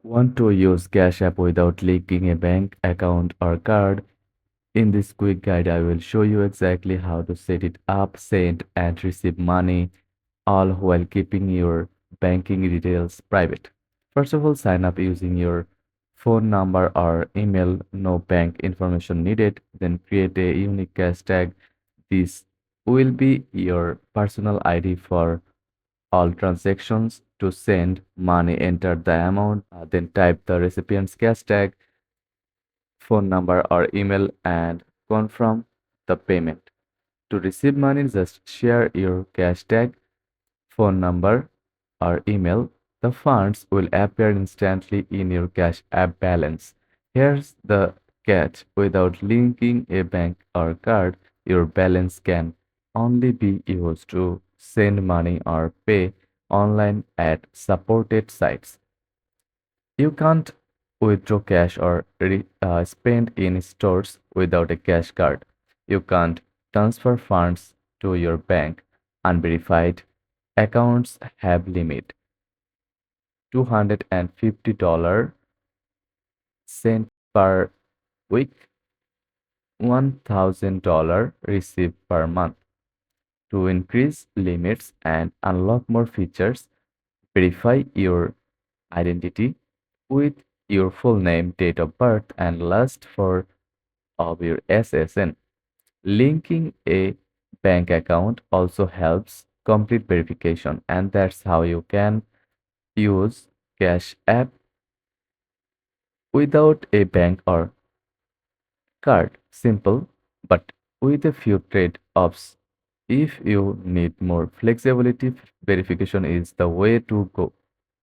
Want to use Cash App without linking a bank account or card? In this quick guide, I will show you exactly how to set it up, send and receive money, all while keeping your banking details private. First of all, sign up using your phone number or email, no bank information needed. Then create a unique cash tag. This will be your personal ID for all transactions. To send money, enter the amount, then type the recipient's cash tag, phone number or email and confirm the payment. To receive money, just share your cash tag, phone number or email. The funds will appear instantly in your Cash App balance. Here's the catch: without linking a bank or card, your balance can only be used to send money or pay online at supported sites. You can't withdraw cash or spend in stores without a cash card. You can't transfer funds to your bank. Unverified accounts have limit $250 sent per week, $1,000 received per month. To increase limits and unlock more features, verify your identity with your full name, date of birth, and last four of your SSN. Linking a bank account also helps complete verification, and that's how you can use Cash App without a bank or card. Simple, but with a few trade-offs. If you need more flexibility, verification is the way to go.